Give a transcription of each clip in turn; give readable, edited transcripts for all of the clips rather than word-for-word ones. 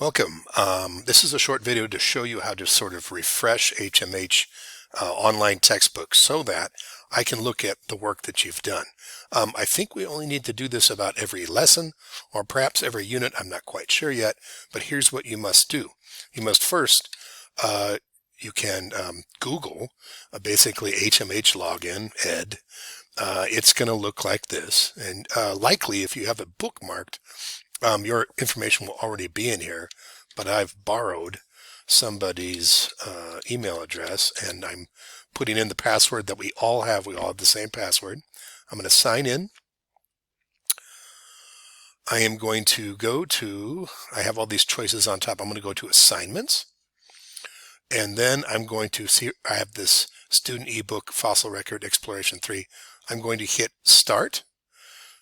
Welcome. This is a short video to show you how to sort of refresh HMH online textbooks so that I can look at the work that you've done. I think we only need to do this about every lesson or perhaps every unit. I'm not quite sure yet, but here's what you must do. You must first, you can Google basically HMH login ed. It's going to look like this, and likely if you have it bookmarked, your information will already be in here, but I've borrowed somebody's email address and I'm putting in the password that we all have. We all have the same password. I'm going to sign in. I am going to go to, I have all these choices on top. I'm going to go to assignments. And then I'm going to see, I have this student ebook fossil record exploration 3. I'm going to hit start.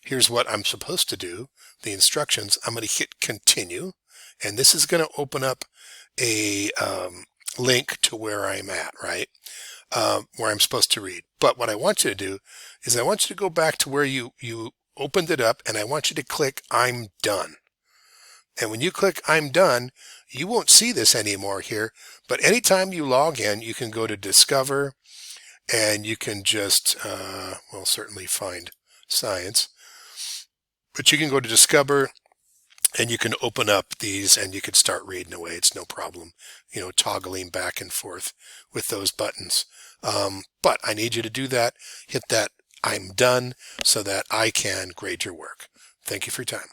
Here's what I'm supposed to do. The instructions. I'm going to hit continue. And this is going to open up a link to where I'm at, right? Where I'm supposed to read. But what I want you to do is I want you to go back to where you opened it up, and I want you to click I'm done. And when you click I'm done, you won't see this anymore here, but anytime you log in, you can go to Discover, and you can just, well, certainly find science, but you can go to Discover, and you can open up these, and you can start reading away. It's no problem, you know, toggling back and forth with those buttons. But I need you to do that, hit that I'm done, so that I can grade your work. Thank you for your time.